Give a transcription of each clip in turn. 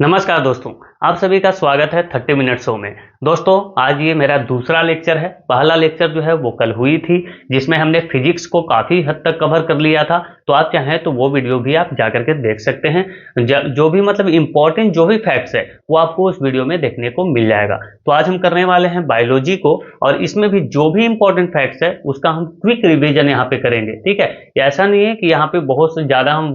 नमस्कार दोस्तों, आप सभी का स्वागत है 30 मिनट शो में। दोस्तों, आज ये मेरा दूसरा लेक्चर है। पहला लेक्चर जो है वो कल हुई थी, जिसमें हमने फिजिक्स को काफ़ी हद तक कवर कर लिया था। तो आप चाहें तो वो वीडियो भी आप जा करके देख सकते हैं। जो भी मतलब इम्पोर्टेंट जो भी फैक्ट्स है वो आपको उस वीडियो में देखने को मिल जाएगा। तो आज हम करने वाले हैं बायोलॉजी को, और इसमें भी जो भी इम्पोर्टेंट फैक्ट्स है उसका हम क्विक रिविजन यहाँ पे करेंगे। ठीक है, ऐसा नहीं है कि यहाँ पे बहुत से ज़्यादा हम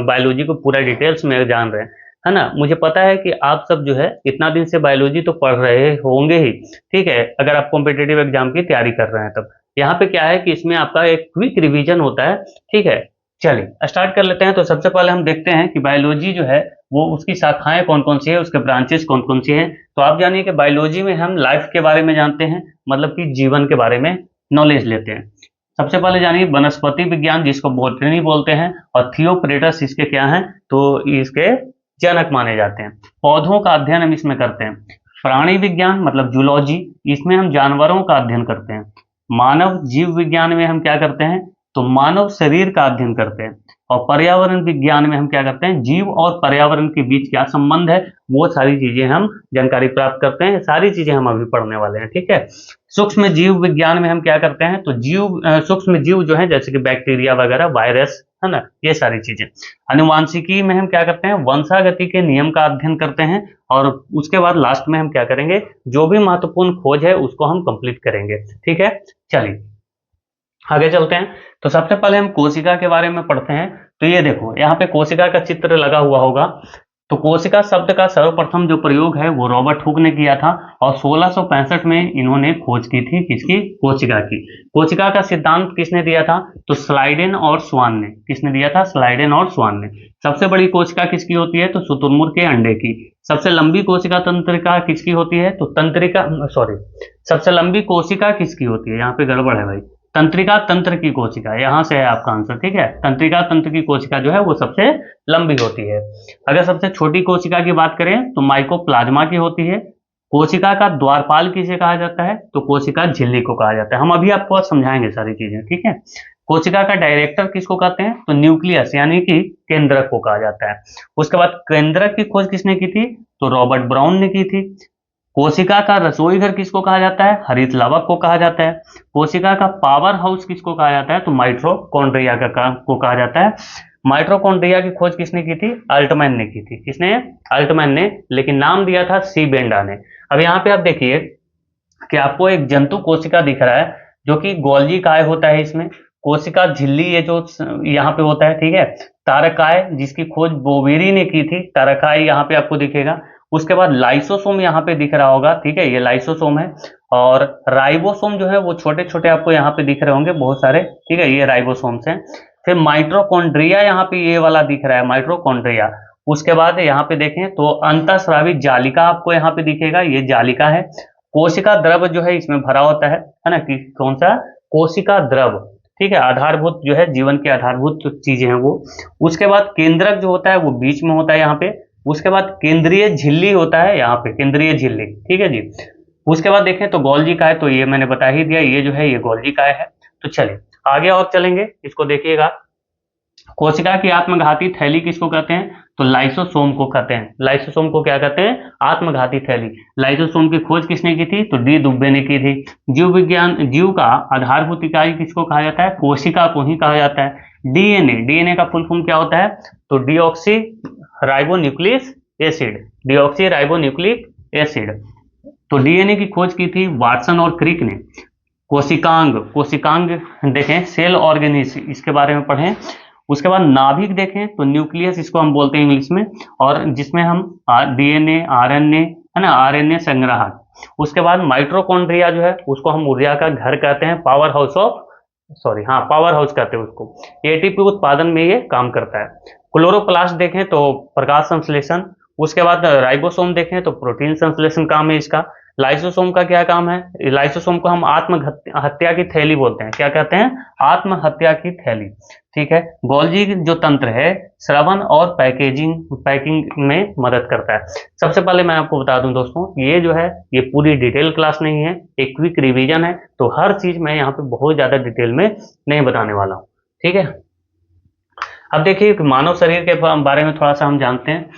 बायोलॉजी को पूरा डिटेल्स में जान रहे हैं, है ना। मुझे पता है कि आप सब जो है इतना दिन से बायोलॉजी तो पढ़ रहे होंगे ही। ठीक है, अगर आप कॉम्पिटिटिव एग्जाम की तैयारी कर रहे हैं तब यहाँ पे क्या है कि इसमें आपका एक क्विक रिवीजन होता है। ठीक है, चलिए स्टार्ट कर लेते हैं। तो सबसे पहले हम देखते हैं कि बायोलॉजी जो है वो उसकी शाखाएं कौन कौन सी है, उसके ब्रांचेस कौन कौन सी हैं। तो आप जानिए कि बायोलॉजी में हम लाइफ के बारे में जानते हैं, मतलब कि जीवन के बारे में नॉलेज लेते हैं। सबसे पहले जानिए वनस्पति विज्ञान, जिसको बॉटनी बोलते हैं, और थियोप्रेटस इसके क्या हैं, तो इसके जनक माने जाते हैं। पौधों का अध्ययन हम इसमें करते हैं। प्राणी विज्ञान मतलब जूलॉजी, इसमें हम जानवरों का अध्ययन करते हैं। मानव जीव विज्ञान में हम क्या करते हैं, तो मानव शरीर का अध्ययन करते हैं। और पर्यावरण विज्ञान में हम क्या करते हैं, जीव और पर्यावरण के बीच क्या संबंध है वो सारी चीजें हम जानकारी प्राप्त करते हैं। सारी चीजें हम अभी पढ़ने वाले हैं। ठीक है, सूक्ष्म जीव विज्ञान में हम क्या करते हैं, तो सूक्ष्म जीव जो है जैसे कि बैक्टीरिया वगैरह, वायरस, है ना, ये सारी चीजें। आनुवांशिकी में हम क्या करते हैं, वंशागति के नियम का अध्ययन करते हैं। और उसके बाद लास्ट में हम क्या करेंगे, जो भी महत्वपूर्ण खोज है उसको हम कंप्लीट करेंगे। ठीक है, चलिए आगे चलते हैं। तो सबसे पहले हम कोशिका के बारे में पढ़ते हैं। तो ये देखो, यहाँ पे कोशिका का चित्र लगा हुआ होगा। तो कोशिका शब्द का सर्वप्रथम जो प्रयोग है वो रॉबर्ट हुक ने किया था, और 1665 में इन्होंने खोज की थी किसकी, कोशिका की। कोशिका का सिद्धांत किसने दिया था, तो स्लाइडेन और स्वान ने। किसने दिया था, स्लाइडेन और स्वान ने। सबसे बड़ी कोशिका किसकी होती है, तो शुतुरमुर्ग के अंडे की। सबसे लंबी कोशिका तंत्रिका किसकी होती है, तो तंत्रिका, सॉरी, सबसे लंबी कोशिका किसकी होती है, यहाँ पे गड़बड़ है भाई, तंत्रिका तंत्र की कोशिका, यहां से है आपका आंसर। ठीक है, तंत्रिका तंत्र की कोशिका जो है वो सबसे लंबी होती है। अगर सबसे छोटी कोशिका की बात करें तो माइकोप्लाज्मा की होती है। कोशिका का द्वारपाल किसे कहा जाता है, तो कोशिका झिल्ली को कहा जाता है। हम अभी आपको समझाएंगे सारी चीजें। ठीक है, कोशिका का डायरेक्टर किसको कहते हैं, तो न्यूक्लियस यानी कि केंद्रक को कहा जाता है। उसके बाद केंद्रक की खोज किसने की थी, तो रॉबर्ट ब्राउन ने की थी। कोशिका का रसोई घर किसको कहा जाता है, हरित लावक को कहा जाता है। कोशिका का पावर हाउस किसको कहा जाता है, तो माइटोकॉन्ड्रिया को कहा जाता है। माइटोकॉन्ड्रिया की खोज किसने की थी, अल्टमैन ने की थी। किसने, अल्टमैन ने, लेकिन नाम दिया था सी बेंडा ने। अब यहाँ पे आप देखिए कि आपको एक जंतु कोशिका दिख रहा है जो कि गोल्जी काय होता है इसमें। कोशिका झिल्ली ये जो यहाँ पे होता है। ठीक है, तारकाय जिसकी खोज बोवेरी ने की थी, तारकाय यहाँ पे आपको दिखेगा। उसके बाद लाइसोसोम यहाँ पे दिख रहा होगा। ठीक है, ये लाइसोसोम है। और राइबोसोम जो है वो छोटे छोटे आपको यहाँ पे दिख रहे होंगे बहुत सारे। ठीक है, ये राइबोसोम्स हैं। फिर माइट्रोकॉन्ड्रिया यहाँ पे ये वाला दिख रहा है, माइट्रोकॉन्ड्रिया। उसके बाद यहाँ पे देखें तो अंतःस्रावी जालिका आपको यहाँ पे दिखेगा, ये जालिका है। कोशिका द्रव जो है इसमें भरा होता है ना, कि कौन सा, कोशिका द्रव। ठीक है, आधारभूत जो है जीवन के आधारभूत चीजें हैं वो। उसके बाद केंद्रक जो होता है वो बीच में होता है यहाँ पे। उसके बाद केंद्रीय झिल्ली होता है यहाँ पे, केंद्रीय झिल्ली। ठीक है जी। उसके बाद देखें तो गोल्जी काय, तो ये मैंने बता ही दिया, ये जो है ये गोल्जी काय है। तो चलिए आगे और चलेंगे, इसको देखिएगा। कोशिका की आत्मघाती थैली किसको कहते हैं, तो लाइसोसोम को कहते हैं। लाइसोसोम को क्या कहते हैं, आत्मघाती थैली। लाइसोसोम की खोज किसने की थी, तो डी दुबे ने की थी। जीव विज्ञान, जीव का आधारभूत इकाई किसको कहा जाता है, कोशिका को ही कहा जाता है। डीएनए, डीएनए का फुल फॉर्म क्या होता है, तो deoxy ribonucleic acid, deoxy ribonucleic acid. तो डीएनए की खोज की थी वाटसन और क्रिक ने। कोशिकांग, कोशिकांग देखें, सेल ऑर्गेनिज, इसके बारे में पढ़ें। उसके बाद नाभिक देखें तो न्यूक्लियस इसको हम बोलते हैं इंग्लिश में, और जिसमें हम डीएनए, आरएनए, है ना, आरएनए संग्राहक। उसके बाद माइटोकॉन्ड्रिया जो है उसको हम ऊर्जा का घर कहते हैं, पावर हाउस ऑफ, सॉरी हाँ, पावर हाउस कहते हैं उसको। एटीपी उत्पादन में ये काम करता है। क्लोरोप्लास्ट देखें तो प्रकाश संश्लेषण। उसके बाद राइबोसोम देखें तो प्रोटीन संश्लेषण काम है इसका। लाइसोसोम का क्या काम है, लाइसोसोम को हम आत्महत्या की थैली बोलते हैं। क्या कहते हैं, आत्महत्या की थैली। ठीक है, गोल्जी जो तंत्र है श्रवण और पैकिंग में मदद करता है। सबसे पहले मैं आपको बता दूं दोस्तों, ये जो है ये पूरी डिटेल क्लास नहीं है, एक क्विक रिवीजन है। तो हर चीज मैं यहाँ पे बहुत ज्यादा डिटेल में नहीं बताने वाला हूँ। ठीक है, अब देखिए मानव शरीर के बारे में थोड़ा सा हम जानते हैं।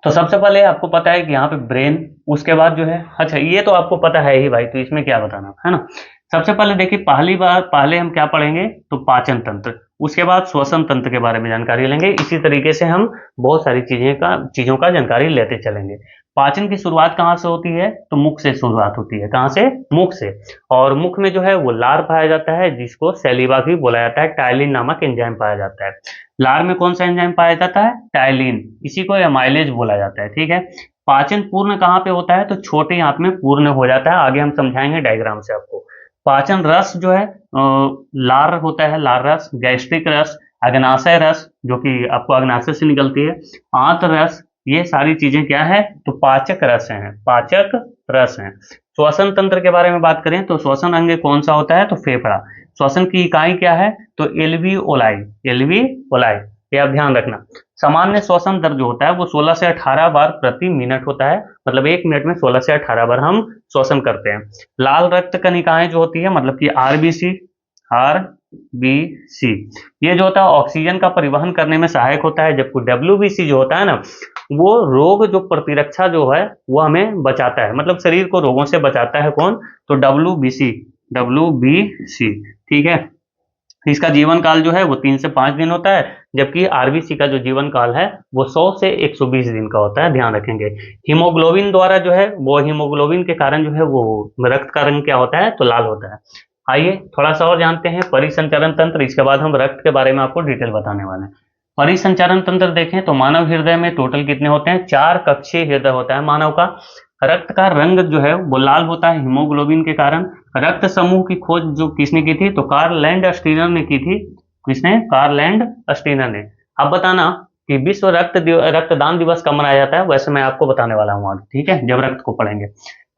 तो सबसे पहले आपको पता है कि यहाँ पे ब्रेन, उसके बाद जो है, अच्छा ये तो आपको पता है ही भाई, तो इसमें क्या बताना है ना। सबसे पहले देखिए, पहली बार पहले हम क्या पढ़ेंगे, तो पाचन तंत्र, उसके बाद श्वसन तंत्र के बारे में जानकारी लेंगे। इसी तरीके से हम बहुत सारी चीजों का जानकारी लेते चलेंगे। पाचन की शुरुआत कहाँ से होती है, तो मुख से शुरुआत होती है। कहाँ से, मुख से। और मुख में जो है वो लार पाया जाता है, जिसको सैलिवा भी बोला जाता है। टाइलिन नामक एंजाइम पाया जाता है। लार में कौन सा एंजाइम पाया जाता है, टाइलिन, इसी को एमाइलेज बोला जाता है। ठीक है। पाचन पूर्ण कहाँ पे होता है, तो छोटे आंत में पूर्ण हो जाता है। आगे हम समझाएंगे डायग्राम से आपको। पाचन रस जो है लार होता है, लार रस, गैस्ट्रिक रस, अग्नाशय रस जो कि आपको अग्नाशय से निकलती है, आंत रस, ये सारी चीजें क्या है, तो पाचक रस हैं, पाचक रस हैं। श्वसन तंत्र के बारे में बात करें तो श्वसन अंग कौन सा होता है, तो फेफड़ा। श्वसन की इकाई क्या है, तो एल्वियोलाई, एल्वियोलाई, ये आप ध्यान रखना। सामान्य श्वसन दर जो होता है वो 16 से 18 बार प्रति मिनट होता है, मतलब 1 मिनट में 16 से 18 बार हम श्वसन करते हैं। लाल रक्त कणिकाएं जो होती है, मतलब कि आरबीसी, आरबीसी, ये जो होता है ऑक्सीजन का परिवहन करने में सहायक होता है। जबकि डब्ल्यूबीसी जो होता है ना, वो रोग जो प्रतिरक्षा जो है वो हमें बचाता है, मतलब शरीर को रोगों से बचाता है। कौन, तो डब्ल्यूबीसी, डब्ल्यूबीसी। ठीक है। इसका जीवन काल जो है वो 3 से 5 दिन होता है, जबकि आरबीसी का जो जीवन काल है वो 100 से 120 दिन का होता है, ध्यान रखेंगे। हीमोग्लोबिन द्वारा जो है, वो हीमोग्लोबिन के कारण जो है वो रक्त का रंग क्या होता है, तो लाल होता है। आइए थोड़ा सा और जानते हैं परिसंचरण तंत्र, इसके बाद हम रक्त के बारे में आपको डिटेल बताने वाले हैं। परिसंचरण तंत्र देखें तो मानव हृदय में टोटल कितने होते हैं, 4 कक्षीय हृदय होता है मानव का। रक्त का रंग जो है वो लाल होता है हीमोग्लोबिन के कारण। रक्त समूह की खोज जो किसने की थी, तो कार्ल लैंड स्टीनर ने की थी। किसने, कार्ल लैंड स्टीनर ने। अब बताना कि विश्व रक्तदान दिवस कब मनाया जाता है, वैसे मैं आपको बताने वाला हूँ आज, ठीक है, जब रक्त को पढ़ेंगे।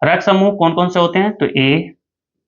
रक्त समूह कौन कौन से होते हैं, तो ए,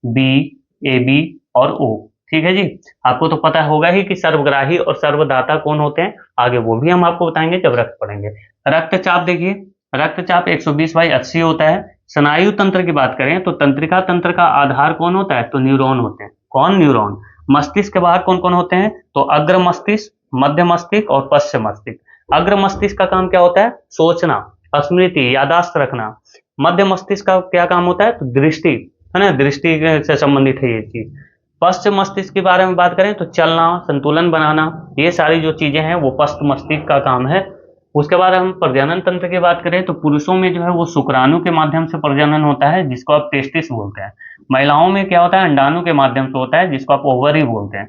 बी, ए बी और ओ। ठीक है जी। आपको तो पता होगा ही कि सर्वग्राही और सर्वदाता कौन होते हैं, आगे वो भी हम आपको बताएंगे जब रक्त पढ़ेंगे। रक्तचाप देखिए, रक्तचाप 120/80 होता है। स्नायु तंत्र की बात करें तो तंत्रिका तंत्र का आधार कौन होता है, तो न्यूरॉन होते हैं। कौन, न्यूरॉन। मस्तिष्क के बाहर कौन कौन होते हैं, तो अग्र मस्तिष्क, मध्य मस्तिष्क और पश्चिम मस्तिष्क। अग्र मस्तिष्क का काम क्या होता है, सोचना, स्मृति, यादाश्त रखना। मध्य मस्तिष्क का क्या काम होता है, तो दृष्टि, है ना, दृष्टि से संबंधित है ये चीज। पश्च मस्तिष्क के बारे में बात करें तो चलना, संतुलन बनाना, ये सारी जो चीजें हैं वो पश्च मस्तिष्क का काम है। उसके बाद हम प्रजनन तंत्र की बात करें तो पुरुषों में जो है वो शुक्राणु के माध्यम से प्रजनन होता है, जिसको आप टेस्टिस बोलते हैं। महिलाओं में क्या होता है, अंडाणु के माध्यम से होता है, जिसको आप ओवरी बोलते हैं।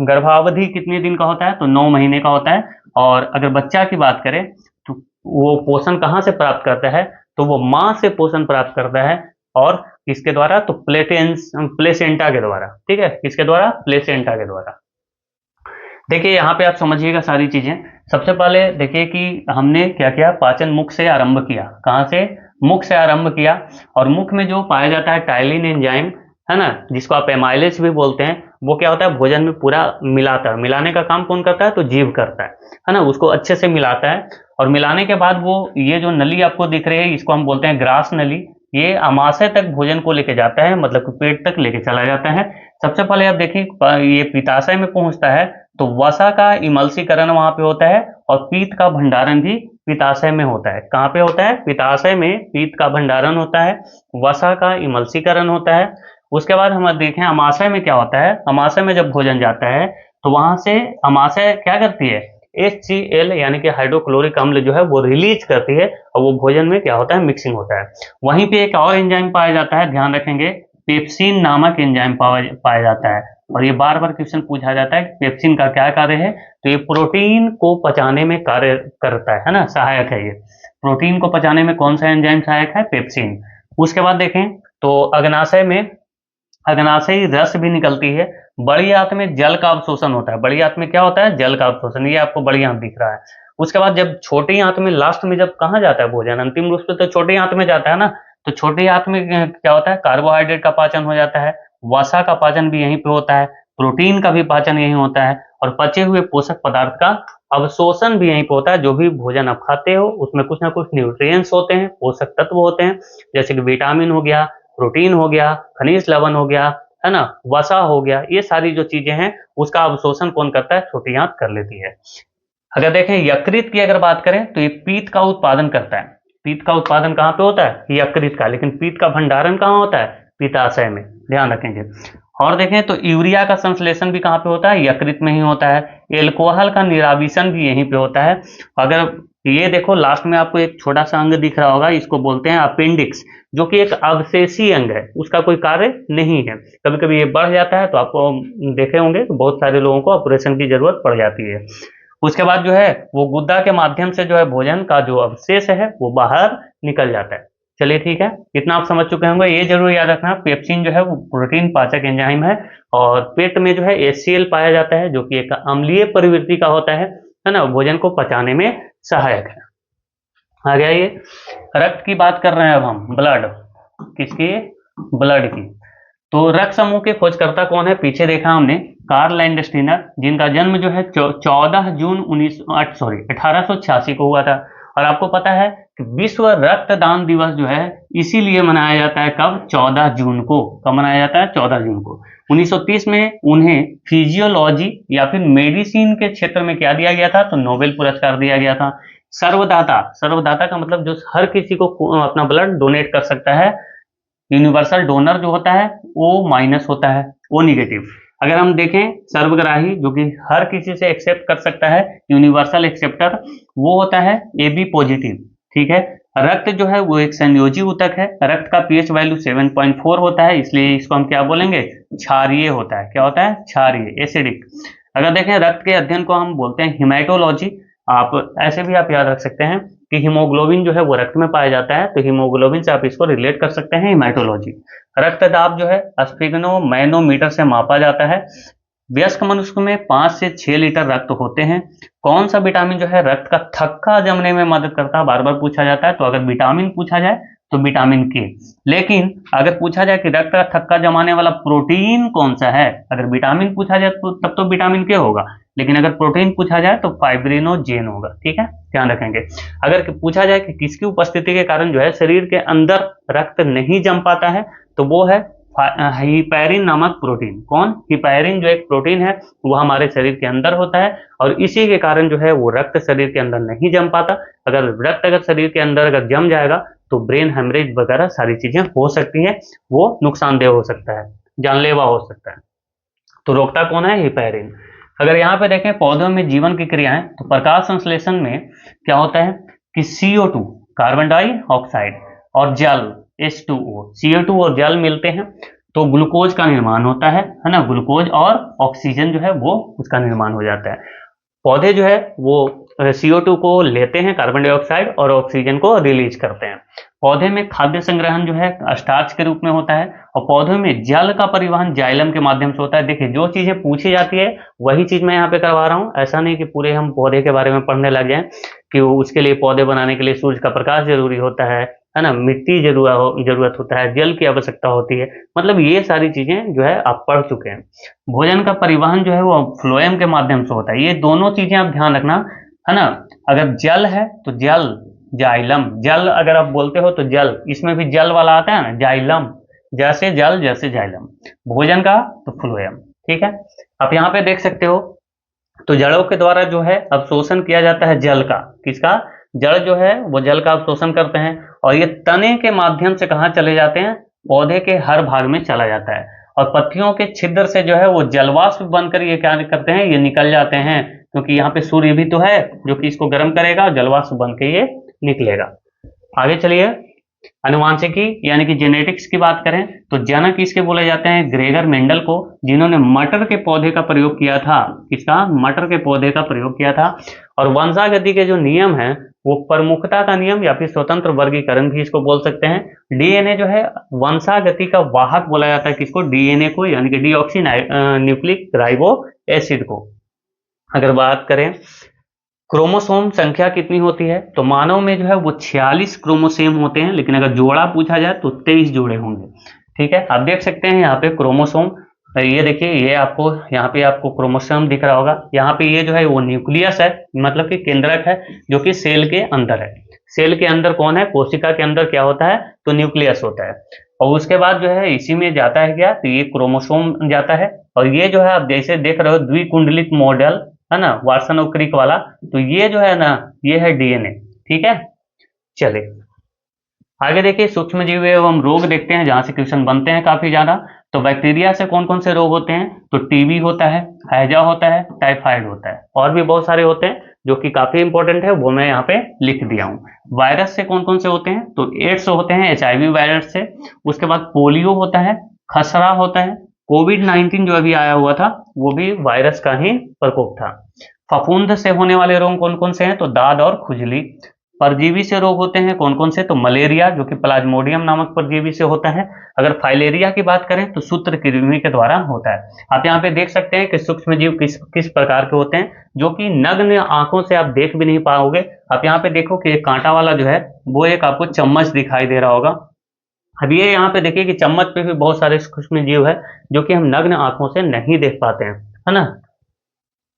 गर्भावधि कितने दिन का होता है, तो 9 महीने का होता है। और अगर बच्चा की बात करें तो वो पोषण कहाँ से प्राप्त करता है, तो वो माँ से पोषण प्राप्त करता है। और किसके द्वारा, तो प्लेसेंटा के द्वारा। ठीक है, किसके द्वारा, प्लेसेंटा के द्वारा। देखिए यहाँ पे आप समझिएगा सारी चीजें। सबसे पहले देखिए कि हमने क्या किया, पाचन मुख से आरंभ किया। कहाँ से, मुख से आरंभ किया। और मुख में जो पाया जाता है टाइलिन एंजाइम, है ना, जिसको आप एमाइलेज भी बोलते हैं, वो क्या होता है, भोजन में पूरा मिलाता है। मिलाने का काम कौन करता है, तो जीभ करता है ना, उसको अच्छे से मिलाता है। और मिलाने के बाद वो ये जो नली आपको दिख रही है, इसको हम बोलते हैं ग्रास नली। ये अमाशय तक भोजन को लेके जाता है, मतलब कि पेट तक लेके चला जाता है। सबसे पहले आप देखिए ये पित्ताशय में पहुंचता है तो वसा का इमल्सीकरण वहां पे होता है, और पीत का भंडारण भी पित्ताशय में होता है। कहाँ पे होता है, पित्ताशय में पीत का भंडारण होता है, वसा का इमल्सीकरण होता है। उसके बाद हम देखें अमाशय में क्या होता है। अमाशय में जब भोजन जाता है तो वहां से अमाशय क्या करती है, HCl यानी कि हाइड्रोक्लोरिक अम्ल जो है वो रिलीज करती है, और वो भोजन में क्या होता है, मिक्सिंग होता है। वहीं पे एक और एंजाइम पाया जाता है, ध्यान रखेंगे, पेप्सिन नामक एंजाइम पाया जाता है। और ये बार बार क्वेश्चन पूछा जाता है कि पेप्सिन का क्या कार्य है, तो ये प्रोटीन को पचाने में कार्य करता है ना, सहायक है ये। प्रोटीन को पचाने में कौन सा एंजाइम सहायक है, पेप्सिन। उसके बाद देखें तो अग्नाशय में अग्नाशयी रस भी निकलती है। बड़ी आंत में जल का अवशोषण होता है। बड़ी आंत में क्या होता है, जल का अवशोषण, ये आपको बड़ी आंत दिख रहा है। उसके बाद जब छोटी आंत में लास्ट में जब कहाँ जाता है भोजन, अंतिम रूप से तो छोटी आंत में जाता है ना, तो छोटी आंत में क्या होता है, कार्बोहाइड्रेट का पाचन हो जाता है, वसा का पाचन भी यहीं पे होता है, प्रोटीन का भी पाचन यहीं होता है, और पचे हुए पोषक पदार्थ का अवशोषण भी यहीं पे होता है। जो भी भोजन आप खाते हो उसमें कुछ ना कुछ न्यूट्रिएंट्स होते हैं, पोषक तत्व होते हैं, जैसे कि विटामिन हो गया, प्रोटीन हो गया, खनिज लवण हो गया, है ना, वसा हो गया, ये सारी जो चीजें हैं उसका अवशोषण कौन करता है, छोटी आंत कर लेती है। अगर देखें यकृत की अगर बात करें तो ये पीत का उत्पादन करता है। पीत का उत्पादन कहाँ पे होता है? यकृत का। लेकिन पीत का भंडारण कहाँ होता है? पित्ताशय में, ध्यान रखेंगे। और देखें तो यूरिया का संश्लेषण भी कहाँ पे होता है? यकृत में ही होता है। एल्कोहल का निराविशन भी यहीं पे होता है। अगर ये देखो लास्ट में आपको एक छोटा सा अंग दिख रहा होगा, इसको बोलते हैं अपेंडिक्स, जो कि एक अवशेषी अंग है, उसका कोई कार्य नहीं है। कभी कभी ये बढ़ जाता है तो आपको देखे होंगे कि बहुत सारे लोगों को ऑपरेशन की जरूरत पड़ जाती है। उसके बाद जो है वो गुद्दा के माध्यम से जो है भोजन का जो अवशेष है वो बाहर निकल जाता है। चलिए ठीक है, इतना आप समझ चुके होंगे। ये जरूर याद रखना, पेप्सिन जो है वो प्रोटीन पाचक एंजाइम है, और पेट में जो है HCl पाया जाता है, जो कि एक अम्लीय प्रवृत्ति का होता है ना, भोजन को पचाने में सहायक है। आ गया ये। रक्त की बात कर रहे हैं अब हम, ब्लड। किसकी? ब्लड की। तो रक्त समूह के खोजकर्ता कौन है? पीछे देखा हमने, कार्ल लैंडस्टीनर, जिनका जन्म जो है 14 जून 1886 को हुआ था। और आपको पता है कि विश्व रक्तदान दिवस जो है इसीलिए मनाया जाता है कब? 14 जून को। कब मनाया जाता है? 14 जून को। 1930 में उन्हें फिजियोलॉजी या फिर मेडिसिन के क्षेत्र में क्या दिया गया था? तो नोबेल पुरस्कार दिया गया था। सर्वदाता, सर्वदाता का मतलब जो हर किसी को अपना ब्लड डोनेट कर सकता है। यूनिवर्सल डोनर जो होता है वो माइनस होता है, वो निगेटिव। अगर हम देखें सर्वग्राही, जो कि हर किसी से एक्सेप्ट कर सकता है, यूनिवर्सल एक्सेप्टर, वो होता है AB पॉजिटिव। ठीक है। रक्त जो है वो एक संयोजी ऊतक है। रक्त का pH वैल्यू 7.4 होता है, इसलिए इसको हम क्या बोलेंगे? क्षारीय होता है। क्या होता है? क्षारीय, एसिडिक। अगर देखें रक्त के अध्ययन को हम बोलते हैं हिमेटोलॉजी। आप ऐसे भी आप याद रख सकते हैं कि हीमोग्लोबिन जो है वो रक्त में पाया जाता है, तो हीमोग्लोबिन से आप इसको रिलेट कर सकते हैं, हिमेटोलॉजी। रक्त दाब जो है स्फिग्नोमैनोमीटर से मापा जाता है। वयस्क मनुष्य में 5 से 6 लीटर रक्त होते हैं। कौन सा विटामिन जो है रक्त का थक्का जमने में मदद करता है? बार बार पूछा जाता है। तो अगर विटामिन पूछा जाए तो विटामिन के। लेकिन अगर पूछा जाए कि रक्त का थक्का जमाने वाला प्रोटीन कौन सा है, अगर विटामिन पूछा जाए तो तब तो विटामिन के होगा, लेकिन अगर प्रोटीन पूछा जाए तो फाइब्रिनोजेन होगा। ठीक है, ध्यान रखेंगे। अगर पूछा जाए कि किसकी उपस्थिति के कारण जो है शरीर के अंदर रक्त नहीं जम पाता है, तो वो है हिपैरिन नामक प्रोटीन। कौन? हिपैरिन जो एक प्रोटीन है वो हमारे शरीर के अंदर होता है, और इसी के कारण जो है वो रक्त शरीर के अंदर नहीं जम पाता। अगर शरीर के अंदर अगर जम जाएगा तो ब्रेन हेमरेज वगैरह सारी चीजें हो सकती हैं, वो नुकसानदेह हो सकता है, जानलेवा हो सकता है। तो रोकता कौन है? हिपैरिन। अगर यहाँ पे देखें पौधों में जीवन की क्रियाएं, तो प्रकाश संश्लेषण में क्या होता है कि CO2 कार्बन डाइऑक्साइड और जल H2O, CO2 और जल मिलते हैं तो ग्लूकोज का निर्माण होता है ना। ग्लूकोज और ऑक्सीजन जो है वो उसका निर्माण हो जाता है। पौधे जो है वो CO2 को लेते हैं, कार्बन डाइऑक्साइड, और ऑक्सीजन को रिलीज करते हैं। पौधे में खाद्य संग्रहण जो है स्टार्च के रूप में होता है, और पौधों में जल का परिवहन जाइलम के माध्यम से होता है। देखिए जो चीजें पूछी जाती है वही चीज मैं यहाँ पे करवा रहा हूँ। ऐसा नहीं कि पूरे हम पौधे के बारे में पढ़ने लग जाएं कि उसके लिए पौधे बनाने के लिए सूर्य का प्रकाश जरूरी होता है ना, मिट्टी जरूरत होता है, जल की आवश्यकता होती है। मतलब ये सारी चीजें जो है आप पढ़ चुके हैं। भोजन का परिवहन जो है वो फ्लोएम के माध्यम से होता है। ये दोनों चीजें आप ध्यान रखना, है ना। अगर जल है तो जल, जाइलम। जल अगर आप बोलते हो तो जल, इसमें भी जल वाला आता है ना, जाइलम। जैसे जल जैसे जाइलम। भोजन का तो फ्लोएम। ठीक है, आप यहाँ पे देख सकते हो। तो जड़ों के द्वारा जो है अवशोषण किया जाता है जल का। किसका? जड़ जो है वो जल का अवशोषण करते हैं, और ये तने के माध्यम से कहाँ चले जाते हैं? पौधे के हर भाग में चला जाता है। और पत्तियों के छिद्र से जो है वो जलवाष्प बनकर ये क्या करते हैं? ये निकल जाते हैं, क्योंकि यहाँ पे सूर्य भी तो है जो कि इसको गर्म करेगा, और जलवाष्प बन के ये निकलेगा। आगे चलिए, अनुवांशिकी यानी कि जेनेटिक्स की बात करें तो जनक इसके बोले जाते हैं ग्रेगर मेंडल को, जिन्होंने मटर के पौधे का प्रयोग किया था। किसका? मटर के पौधे का प्रयोग किया था। और वंशागति के जो नियम है वो प्रमुखता का नियम या फिर स्वतंत्र वर्गीकरण भी इसको बोल सकते हैं। डीएनए जो है वंशागति का वाहक बोला जाता है। किसको? डीएनए को, यानी कि डीऑक्सी न्यूक्लिक राइबो एसिड को। अगर बात करें क्रोमोसोम संख्या कितनी होती है, तो मानव में जो है वो 46 क्रोमोसोम होते हैं, लेकिन अगर जोड़ा पूछा जाए तो 23 जोड़े होंगे। ठीक है, आप देख सकते हैं यहाँ पे क्रोमोसोम। ये देखिए, ये आपको यहाँ पे आपको क्रोमोसोम दिख रहा होगा। यहाँ पे ये जो है वो न्यूक्लियस है, मतलब कि केंद्रक है, जो कि सेल के अंदर है। सेल के अंदर कौन है? कोशिका के अंदर क्या होता है? तो न्यूक्लियस होता है। और उसके बाद जो है इसी में जाता है क्या? तो ये क्रोमोसोम जाता है। और ये जो है आप जैसे देख रहे हो द्विकुंडलित मॉडल, है ना, वाटसन और क्रिक वाला। तो ये जो है ना, ये है डीएनए। ठीक है, चलिए आगे देखिए, सूक्ष्म जीव एवं रोग देखते हैं, जहां से क्वेश्चन बनते हैं काफी ज्यादा। तो बैक्टीरिया से कौन कौन से रोग होते हैं? तो टीबी होता है, हैजा होता है, टाइफाइड होता है, और भी बहुत सारे होते हैं जो कि काफी इंपॉर्टेंट है, वो मैं यहाँ पे लिख दिया हूँ। वायरस से कौन कौन से होते हैं? तो एड्स होते हैं, एचआईवी वायरस से। उसके बाद पोलियो होता है, खसरा होता है, कोविड-19 जो अभी आया हुआ था वो भी वायरस का ही प्रकोप था। फफूंद से होने वाले रोग कौन कौन से हैं? तो दाद और खुजली। परजीवी से रोग होते हैं कौन कौन से? तो मलेरिया, जो कि प्लाज्मोडियम नामक परजीवी से होता है। अगर फाइलेरिया की बात करें तो सूत्रकृमि के द्वारा होता है। आप यहाँ पे देख सकते हैं कि सूक्ष्म जीव किस किस प्रकार के होते हैं, जो कि नग्न आंखों से आप देख भी नहीं पाओगे। आप यहाँ पे देखो कि कांटा वाला जो है वो एक आपको चम्मच दिखाई दे रहा होगा। अब ये यहाँ पे देखिए कि चम्मच पे भी बहुत सारे सूक्ष्म जीव है जो कि हम नग्न आंखों से नहीं देख पाते हैं, है ना।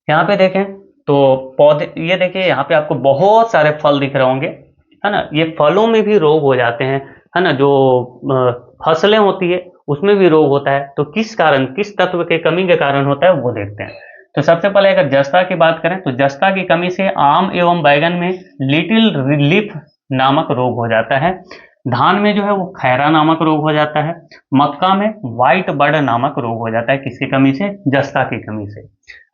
यहाँ पे देखें तो पौधे, ये देखिए यहाँ पे आपको बहुत सारे फल दिख रहे होंगे, है ना। ये फलों में भी रोग हो जाते हैं, है ना। जो फसलें होती है उसमें भी रोग होता है। तो किस कारण, किस तत्व के कमी के कारण होता है वो देखते हैं। तो सबसे पहले अगर जस्ता की बात करें तो जस्ता की कमी से आम एवं बैगन में लिटिल लीफ नामक रोग हो जाता है। धान में जो है वो खैरा नामक रोग हो जाता है। मक्का में व्हाइट बर्ड नामक रोग हो जाता है, किसकी कमी से? जस्ता की कमी से।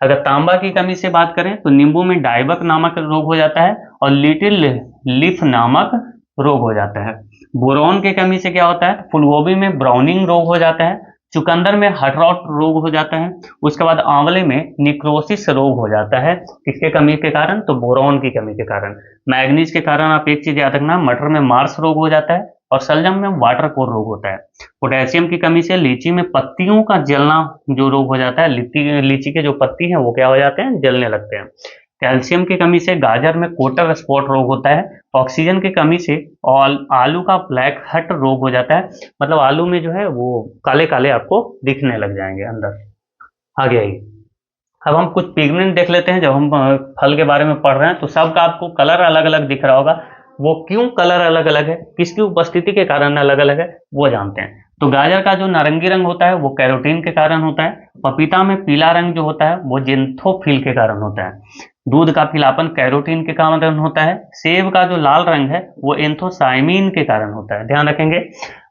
अगर तांबा की कमी से बात करें तो नींबू में डायबक नामक रोग हो जाता है और लिटिल लीफ नामक रोग हो जाता है। बोरॉन की कमी से क्या होता है? फूलगोभी में ब्राउनिंग रोग हो जाता है। चुकंदर में हटरॉट रोग हो जाता है। उसके बाद आंवले में निक्रोसिस रोग हो जाता है, किसके कमी के कारण? तो बोरॉन की कमी के कारण। मैग्नीज के कारण आप एक चीज याद रखना, मटर में मार्स रोग हो जाता है और शलजम में वाटर कोर रोग होता है। पोटेशियम की कमी से लीची में पत्तियों का जलना जो रोग हो जाता है, लीची के जो पत्ती हैं वो क्या हो जाते हैं? जलने लगते हैं। कैल्शियम की कमी से गाजर में कोटर स्पॉट रोग होता है। ऑक्सीजन की कमी से आलू का ब्लैक हट रोग हो जाता है, मतलब आलू में जो है वो काले काले आपको दिखने लग जाएंगे अंदर। आगे आइए, अब हम कुछ पिगमेंट देख लेते हैं। जब हम फल के बारे में पढ़ रहे हैं तो सबका आपको कलर अलग अलग दिख रहा होगा। वो क्यों कलर अलग अलग है, किसकी उपस्थिति के कारण अलग अलग है, वो जानते हैं। तो गाजर का जो नारंगी रंग होता है वो कैरोटीन के कारण होता है। पपीता में पीला रंग जो होता है वो जेंथोफिल के कारण होता है। दूध का पीलापन कैरोटीन के कारण होता है। सेब का जो लाल रंग है वो एंथोसाइमिन के कारण होता है, ध्यान रखेंगे।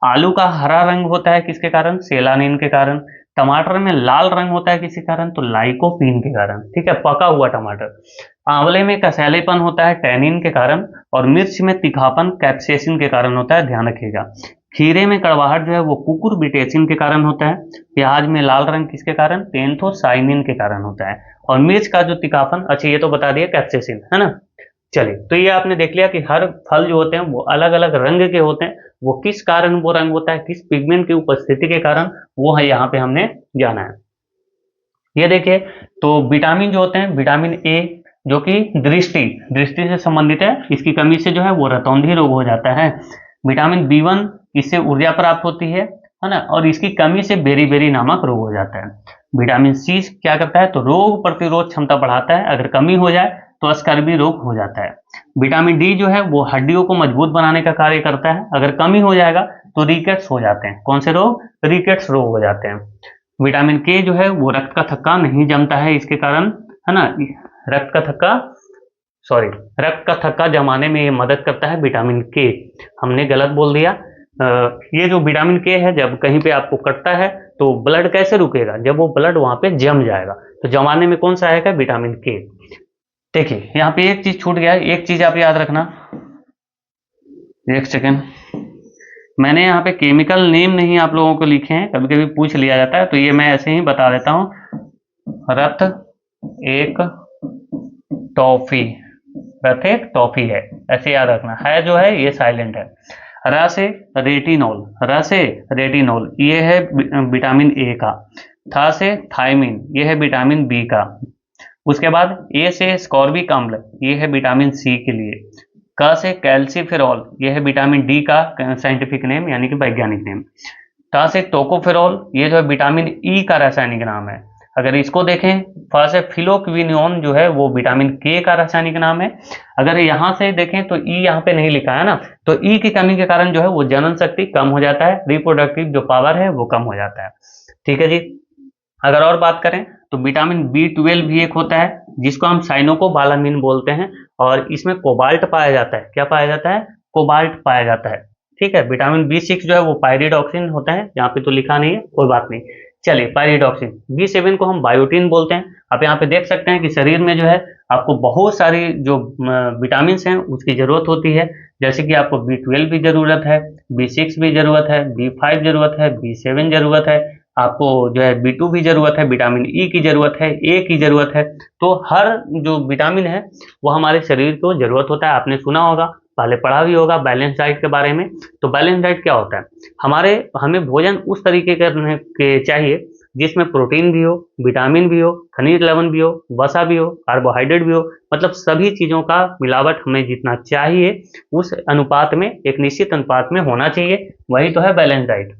आलू का हरा रंग होता है किसके कारण? सेलानिन के कारण। टमाटर में लाल रंग होता है किसी कारण? तो लाइकोपीन के कारण, ठीक है, पका हुआ टमाटर। आंवले में कसैलेपन होता है टैनिन के कारण। और मिर्च में तीखापन कैप्सेसिन के कारण होता है, ध्यान रखिएगा। खीरे में कड़वाहट जो है वो कुकुरबिटेसिन के कारण होता है। प्याज में लाल रंग किसके कारण? एंथोसाइनिन के कारण होता है। और मिर्च का जो तीखापन, अच्छा ये तो बता दिया, कैप्सेसिन, है ना। चलिए, तो ये आपने देख लिया कि हर फल जो होते हैं वो अलग अलग रंग के होते हैं। वो किस कारण वो रंग होता है, किस पिगमेंट की उपस्थिति के कारण, वो है यहाँ पे हमने जाना है। ये देखिए, तो विटामिन जो होते हैं, विटामिन ए जो कि दृष्टि दृष्टि से संबंधित है, इसकी कमी से जो है वो रतौंधी रोग हो जाता है। विटामिन बी1, इससे ऊर्जा प्राप्त होती है ना। और इसकी कमी से बेरी नामक रोग हो जाता है। विटामिन सी क्या करता है? तो रोग प्रतिरोध क्षमता बढ़ाता है, अगर कमी हो जाए तो स्कर्वी रोग हो जाता है। विटामिन डी जो है वो हड्डियों को मजबूत बनाने का कार्य करता है, अगर कमी हो जाएगा तो रिकेट्स हो जाते हैं। कौन से रोग? रिकेट्स रोग हो जाते हैं। विटामिन के जो है वो रक्त का थक्का नहीं जमता है इसके कारण, है ना। रक्त का थक्का, सॉरी, रक्त का थक्का जमाने में ये मदद करता है विटामिन के। हमने गलत बोल दिया। ये जो विटामिन के है, जब कहीं पे आपको कटता है तो ब्लड कैसे रुकेगा? जब वो ब्लड वहां पे जम जाएगा। तो जमाने में कौन सा आएगा? विटामिन के। देखिए यहाँ पे एक चीज छूट गया है, एक चीज आप याद रखना, एक सेकेंड। मैंने यहाँ पे केमिकल नेम नहीं आप लोगों को लिखे हैं, कभी कभी पूछ लिया जाता है, तो ये मैं ऐसे ही बता देता हूँ। रथ एक टॉफी, रथ एक टॉफी है, ऐसे याद रखना है। जो है ये साइलेंट है। र से रेटिनॉल, र से रेटिनॉल, ये है विटामिन ए का। था से थायमिन, ये है विटामिन बी का। उसके बाद ए से स्कॉर्बिक अम्ल, ये है विटामिन सी के लिए। क से कैल्सीफेरॉल, ये है विटामिन डी का साइंटिफिक नेम यानी कि वैज्ञानिक नेम। ट से टोकोफेरॉल, ये जो है विटामिन ई का रासायनिक नाम है। अगर इसको देखें, फ से फिलोक्विनोन जो है वो विटामिन के का रासायनिक नाम है। अगर यहां से देखें तो ई यहाँ पे नहीं लिखा है ना, तो ई की कमी के कारण जो है वो जनन शक्ति कम हो जाता है, रिप्रोडक्टिव जो पावर है वो कम हो जाता है। ठीक है जी। अगर और बात करें तो विटामिन B12 भी एक होता है जिसको हम साइनोकोबालामिन बोलते हैं, और इसमें कोबाल्ट पाया जाता है। क्या पाया जाता है? कोबाल्ट पाया जाता है। ठीक है, विटामिन B6 जो है वो पायरिडॉक्सिन होता है, यहाँ पे तो लिखा नहीं है, कोई बात नहीं। चलिए, पायरिडॉक्सिन। B7 को हम बायोटिन बोलते हैं। आप यहाँ पे देख सकते हैं कि शरीर में जो है आपको बहुत सारी जो विटामिन हैं उसकी जरूरत होती है, जैसे कि आपको B12 भी जरूरत है, B6 भी जरूरत है, B5 जरूरत है, B7 जरूरत है, आपको जो है B2 भी जरूरत है, विटामिन ई की जरूरत है, ए की जरूरत है। तो हर जो विटामिन है वो हमारे शरीर को जरूरत होता है। आपने सुना होगा, पहले पढ़ा भी होगा बैलेंस डाइट के बारे में। तो बैलेंस डाइट क्या होता है? हमें भोजन उस तरीके करने के चाहिए जिसमें प्रोटीन भी हो, विटामिन भी हो, खनिज लवण भी हो, वसा भी हो, कार्बोहाइड्रेट भी हो, मतलब सभी चीजों का मिलावट हमें जितना चाहिए उस अनुपात में, एक निश्चित अनुपात में होना चाहिए। वही तो है बैलेंस डाइट।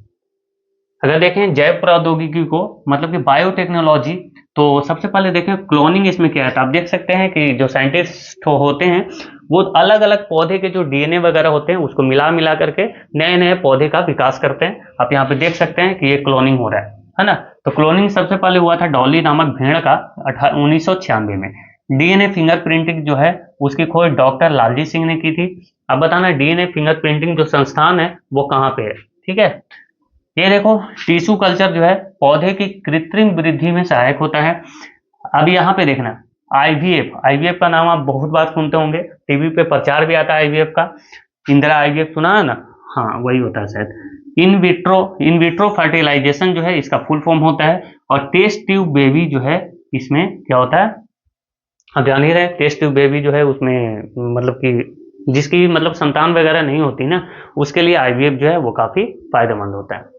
अगर देखें जैव प्रौद्योगिकी को, मतलब कि बायोटेक्नोलॉजी, तो सबसे पहले देखें क्लोनिंग इसमें क्या है। तो आप देख सकते हैं कि जो साइंटिस्ट होते हैं वो अलग अलग पौधे के जो डीएनए वगैरह होते हैं उसको मिला मिला करके नए नए पौधे का विकास करते हैं। आप यहाँ पे देख सकते हैं कि ये क्लोनिंग हो रहा है ना। तो क्लोनिंग सबसे पहले हुआ था डॉली नामक भेड़ का 1996 में। डीएनए फिंगरप्रिंटिंग जो है उसकी खोज डॉक्टर लालजी सिंह ने की थी। अब बताना डीएनए फिंगरप्रिंटिंग जो संस्थान है वो कहाँ पे है। ठीक है, ये देखो, टिश्यू कल्चर जो है पौधे की कृत्रिम वृद्धि में सहायक होता है। अब यहाँ पे देखना, आईवीएफ। आईवीएफ का नाम आप बहुत बार सुनते होंगे, टीवी पे प्रचार भी आता है आईवीएफ का। इंदिरा आईवीएफ सुना है ना? हाँ, वही होता है शायद। इन विट्रो फर्टिलाइजेशन जो है इसका फुल फॉर्म होता है। और टेस्ट ट्यूब बेबी जो है इसमें क्या होता है, अब ध्यान ही रहे, टेस्ट ट्यूब बेबी जो है उसमें मतलब कि जिसकी मतलब संतान वगैरह नहीं होती ना, उसके लिए आईवीएफ जो है वो काफी फायदेमंद होता है।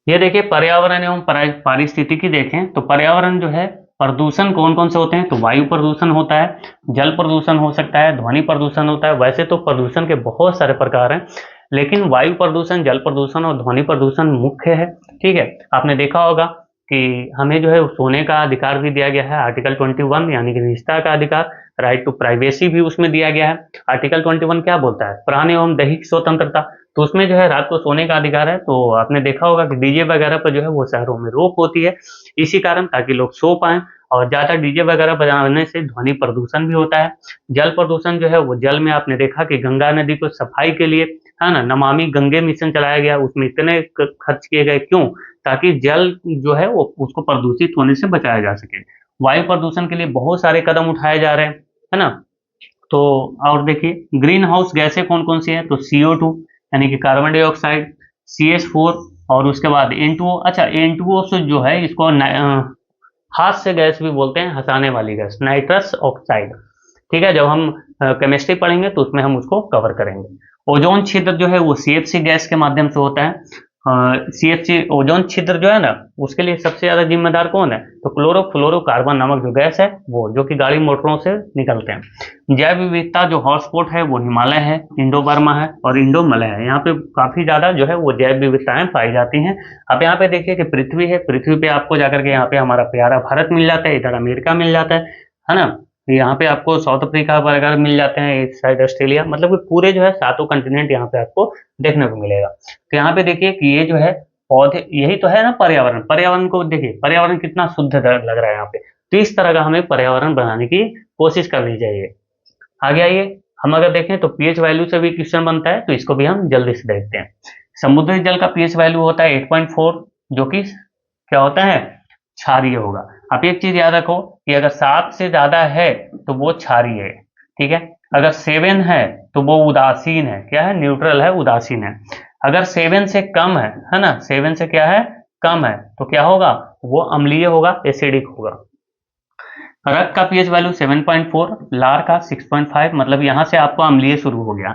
ये देखिए, पर्यावरण एवं पारिस्थितिकी देखें तो पर्यावरण जो है, प्रदूषण कौन कौन से होते हैं? तो वायु प्रदूषण होता है, जल प्रदूषण हो सकता है, ध्वनि प्रदूषण होता है। वैसे तो प्रदूषण के बहुत सारे प्रकार हैं, लेकिन वायु प्रदूषण, जल प्रदूषण और ध्वनि प्रदूषण मुख्य है। ठीक है, आपने देखा होगा कि हमें जो है सोने का अधिकार भी दिया गया है, आर्टिकल 21, यानी कि निजता का अधिकार, राइट टू प्राइवेसी भी उसमें दिया गया है। आर्टिकल 21 क्या बोलता है? प्राण एवं दैहिक स्वतंत्रता। तो उसमें जो है रात को सोने का अधिकार है। तो आपने देखा होगा कि डीजे वगैरह पर जो है वो शहरों में रोक होती है इसी कारण, ताकि लोग सो पाएं। और ज्यादा डीजे वगैरह बजाने से ध्वनि प्रदूषण भी होता है। जल प्रदूषण जो है वो जल में आपने देखा कि गंगा नदी को सफाई के लिए, है ना, नमामि गंगे मिशन चलाया गया, उसमें इतने खर्च किए गए। क्यों? ताकि जल जो है वो उसको प्रदूषित होने से बचाया जा सके। वायु प्रदूषण के लिए बहुत सारे कदम उठाए जा रहे हैं, है ना। तो और देखिए, ग्रीन हाउस गैसें कौन कौन सी है? तो CO2 यानी कि कार्बन डाइऑक्साइड, CH4, और उसके बाद N2O। अच्छा, N2O से जो है इसको हास्य गैस भी बोलते हैं, हंसाने वाली गैस, नाइट्रस ऑक्साइड। ठीक है, जब हम केमिस्ट्री पढ़ेंगे तो उसमें हम उसको कवर करेंगे। ओजोन छिद्र जो है वो CFC गैस के माध्यम से होता है। CFC ओजोन छिद्र जो है ना, उसके लिए सबसे ज्यादा जिम्मेदार कौन है? तो क्लोरोफ्लोरोकार्बन नामक जो गैस है वो, जो कि गाड़ी मोटरों से निकलते हैं। जैव विविधता जो हॉटस्पॉट है वो हिमालय है, इंडो बर्मा है और इंडो मलय है। यहाँ पे काफी ज्यादा जो है वो जैव विविधताएं पाई जाती हैं। अब यहाँ पे देखिए कि पृथ्वी है, पृथ्वी पे आपको जाकर के यहाँ पे हमारा प्यारा भारत मिल जाता है, इधर अमेरिका मिल जाता है ना। यहाँ पे आपको साउथ अफ्रीका वगैरह मिल जाते हैं, इस साइड ऑस्ट्रेलिया, मतलब कि पूरे जो है सातों कंटिनेंट यहाँ पे आपको देखने को मिलेगा। तो यहाँ पे देखिए कि ये जो है पौधे, यही तो है ना पर्यावरण। पर्यावरण को देखिए, पर्यावरण कितना शुद्ध लग रहा है यहाँ पे। तो इस तरह का हमें पर्यावरण बनाने की कोशिश करनी चाहिए। आगे आइए, हम अगर देखें तो पीएच वैल्यू से भी क्वेश्चन बनता है, तो इसको भी हम जल्दी से देखते हैं। समुद्री जल का पीएच वैल्यू होता है 8.4, जो कि क्या होता है? क्षारीय होगा। आप एक चीज याद रखो कि अगर 7 से ज्यादा है तो वो क्षारीय है। ठीक है, अगर 7 है तो वो उदासीन है। क्या है? न्यूट्रल है, उदासीन है। अगर 7 से कम है ना, 7 से क्या है? कम है, तो क्या होगा? वो अम्लीय होगा, एसिडिक होगा। रक्त का पीएच वैल्यू 7.4, लार का 6.5, मतलब यहां से आपको अम्लीय शुरू हो गया।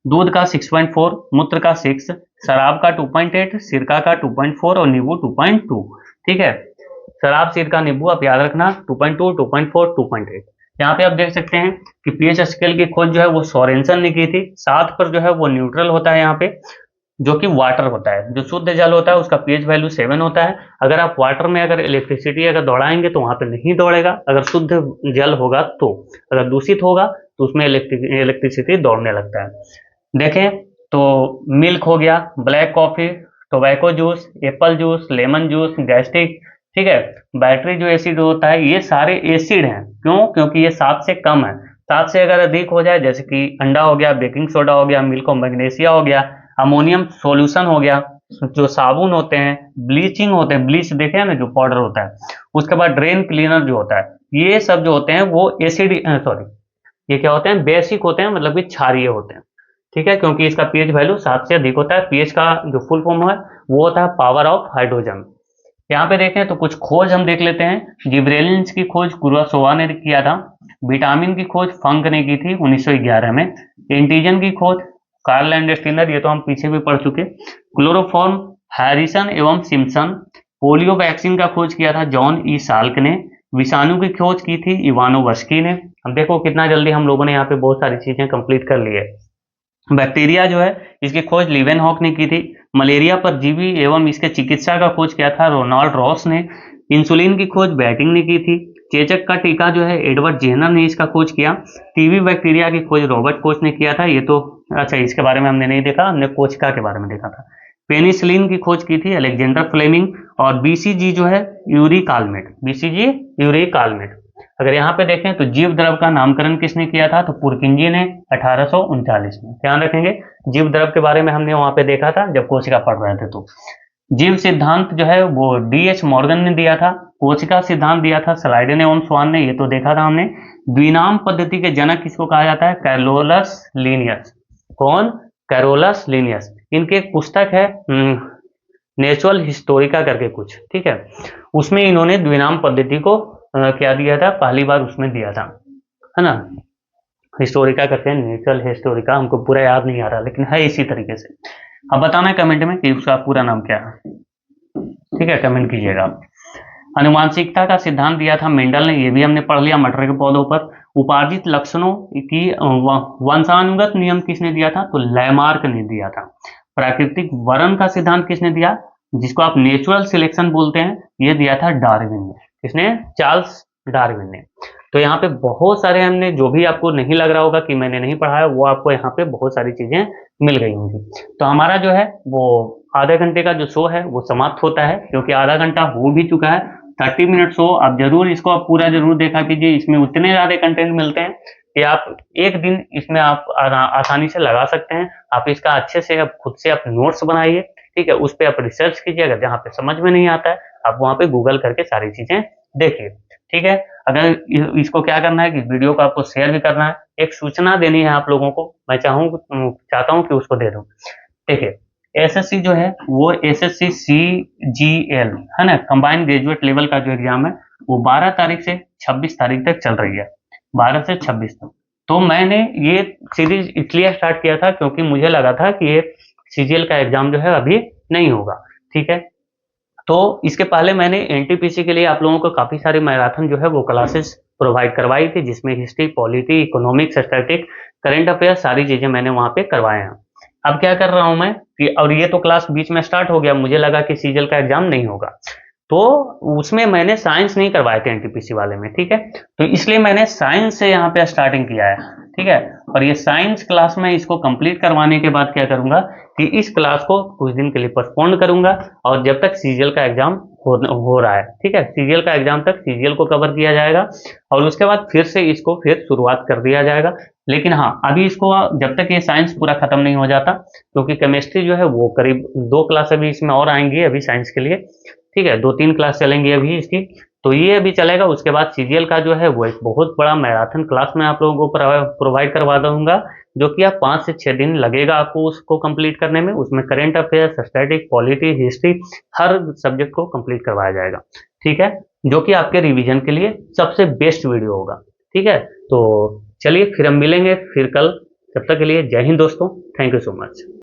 दूध का 6.4, मूत्र का 6, शराब का 2.8, सिरका का 2.4 और नींबू 2.2। ठीक है, शराब, सिरका, नींबू आप याद रखना 2.2, 2.4, 2.8। यहाँ पे आप देख सकते हैं कि पीएच स्केल की खोज जो है वो सोरेनसन ने की थी। 7 पर जो है वो न्यूट्रल होता है यहाँ पे, जो कि वाटर होता है। जो शुद्ध जल होता है उसका पीएच वैल्यू 7 होता है। अगर आप वाटर में अगर इलेक्ट्रिसिटी अगर दौड़ाएंगे तो वहां पे नहीं दौड़ेगा, अगर शुद्ध जल होगा तो। अगर दूषित होगा तो उसमें इलेक्ट्रिसिटी दौड़ने लगता है। देखें तो मिल्क हो गया, black coffee, tobacco juice, Apple juice, lemon juice, gastric ठीक है। बैटरी जो एसिड होता है ये सारे एसिड हैं, क्यों? क्योंकि ये 7 से कम है। 7 से अगर अधिक हो जाए, जैसे कि अंडा हो गया, बेकिंग सोडा हो गया, मिल्क ऑफ मैग्नीशिया हो गया, अमोनियम सॉल्यूशन हो गया, जो साबुन होते हैं, ब्लीचिंग होते हैं, ब्लीच देखे हैं ना जो पाउडर होता है, उसके बाद ड्रेन क्लीनर जो होता है, ये सब जो होते हैं वो एसिड, सॉरी, ये क्या होते हैं? बेसिक होते हैं, मतलब कि क्षारीय होते हैं। ठीक है, क्योंकि इसका पीएच वैल्यू 7 से अधिक होता है। पीएच का जो फुल फॉर्म है वो होता है पावर ऑफ हाइड्रोजन। यहाँ पे देखें तो कुछ खोज हम देख लेते हैं। जिब्रेलिन्स की खोज कुरासोवा ने किया था। विटामिन की खोज फंक ने की थी 1911 में। एंटीजन की खोज कार्ल लैंडस्टीनर, ये तो हम पीछे भी पढ़ चुके। क्लोरोफॉर्म हैरिसन एवं सिम्पसन। पोलियो वैक्सीन का खोज किया था जॉन ई साल्क ने। विषाणु की खोज की थी इवानोवस्की ने। अब देखो कितना जल्दी हम लोगों ने यहाँ पे बहुत सारी चीजें कंप्लीट कर ली है। बैक्टीरिया जो है इसकी खोज लीवेनहॉक ने की थी। मलेरिया पर जीवी एवं इसके चिकित्सा का खोज किया था रोनाल्ड रॉस ने। इंसुलिन की खोज बैटिंग ने की थी। चेचक का टीका जो है एडवर्ड जेनर ने इसका खोज किया। टीबी बैक्टीरिया की खोज रॉबर्ट कोच ने किया था। ये तो अच्छा, इसके बारे में हमने नहीं देखा, हमने कोचका के बारे में देखा था। पेनिसिलिन की खोज की थी अलेक्जेंडर फ्लेमिंग। और बीसीजी जो है Yuri Calmette, BCG Yuri Calmette. अगर यहाँ पे देखें तो जीव द्रव का नामकरण किसने किया था? तो पुरकिंजी ने 1839 में। ध्यान रखेंगे, जीव द्रव के बारे में हमने वहां पे देखा था जब कोशिका पढ़ रहे थे। तो जीव सिद्धांत जो है वो डीएच मॉर्गन ने दिया था। कोशिका सिद्धांत दिया था स्लाइडेन एवं स्वान ने, ये तो देखा था हमने। द्विनाम पद्धति के जनक किसको कहा जाता है? Carolus Linnaeus. कौन? Carolus Linnaeus. इनकी एक पुस्तक है नेचुरल हिस्टोरिका करके कुछ, ठीक है, उसमें इन्होंने द्विनाम पद्धति को क्या दिया था? पहली बार उसमें दिया था, है ना। हिस्टोरिका करके, नेचुरल हिस्टोरिका, हमको पूरा याद नहीं आ रहा लेकिन है इसी तरीके से। अब बताना है कमेंट में कि उसका पूरा नाम क्या है, ठीक है, कमेंट कीजिएगा। अनुवांशिकता का सिद्धांत दिया था मेंडल ने, ये भी हमने पढ़ लिया मटर के पौधों पर। उपार्जित लक्षणों की वंशानुगत नियम किसने दिया था? तो लैमार्क ने दिया था। प्राकृतिक वर्ण का सिद्धांत किसने दिया, जिसको आप नेचुरल सिलेक्शन बोलते हैं? ये दिया था डार्विन ने। किसने? चार्ल्स डार्विन ने। तो यहाँ पे बहुत सारे हमने, जो भी आपको नहीं लग रहा होगा कि मैंने नहीं पढ़ा है, वो आपको यहाँ पे बहुत सारी चीजें मिल गई होंगी। तो हमारा जो है वो आधे घंटे का जो शो है वो समाप्त होता है, क्योंकि आधा घंटा हो भी चुका है। 30 मिनट शो, आप जरूर इसको आप पूरा जरूर देखा कीजिए। इसमें उतने ज्यादा कंटेंट मिलते हैं कि आप एक दिन इसमें आप आसानी से लगा सकते हैं। आप इसका अच्छे से आप खुद से आप नोट्स बनाइए, ठीक है, उस पर आप रिसर्च कीजिए। अगर जहाँ पे समझ में नहीं आता है आप वहाँ पे गूगल करके सारी चीजें देखिए, ठीक है। अगर इसको क्या करना है कि वीडियो को आपको शेयर भी करना है, एक सूचना देनी है आप लोगों को, मैं चाहता हूँ कि उसको दे दूं। देखिए, एसएससी जो है वो एसएससी सीजीएल है ना, कंबाइंड ग्रेजुएट लेवल का जो एग्जाम है वो 12 तारीख से 26 तारीख तक चल रही है, 12 से 26 तक। तो मैंने ये सीरीज इसलिए स्टार्ट किया था क्योंकि मुझे लगा था कि ये सीजीएल का एग्जाम जो है अभी नहीं होगा, ठीक है। तो इसके पहले मैंने एनटीपीसी के लिए आप लोगों को काफी सारे मैराथन जो है वो क्लासेस प्रोवाइड करवाई थी, जिसमें history, polity, economics, static, current affair, सारी चीजें मैंने वहां पे करवाए हैं। अब क्या कर रहा हूं मैं कि, और ये तो क्लास बीच में स्टार्ट हो गया, मुझे लगा कि सीजीएल का एग्जाम नहीं होगा, तो उसमें मैंने साइंस नहीं करवाए थे एनटीपीसी वाले में, ठीक है। तो इसलिए मैंने साइंस से यहाँ पे स्टार्टिंग किया है, ठीक है। और ये साइंस क्लास में इसको कंप्लीट करवाने के बाद क्या करूंगा कि इस क्लास को कुछ दिन के लिए पोस्टपोन करूंगा, और जब तक सीजीएल का एग्जाम हो रहा है, ठीक है, सीजीएल का एग्जाम तक सीजीएल को कवर किया जाएगा, और उसके बाद फिर से इसको फिर शुरुआत कर दिया जाएगा। लेकिन हाँ, अभी इसको जब तक ये साइंस पूरा खत्म नहीं हो जाता, क्योंकि केमिस्ट्री जो है वो करीब 2 क्लास अभी इसमें और आएंगी अभी साइंस के लिए, ठीक है, 2-3 क्लास चलेंगी अभी इसकी, तो ये अभी चलेगा। उसके बाद सीजीएल का जो है वो एक बहुत बड़ा मैराथन क्लास मैं आप लोगों को प्रोवाइड करवा दूंगा, जो कि आप 5 से 6 दिन लगेगा आपको उसको कंप्लीट करने में। उसमें current affairs, static, polity, history, हर सब्जेक्ट को कंप्लीट करवाया जाएगा, ठीक है, जो कि आपके रिवीजन के लिए सबसे बेस्ट वीडियो होगा, ठीक है। तो चलिए फिर हम मिलेंगे फिर कल, तब तक के लिए जय हिंद दोस्तों, थैंक यू सो मच।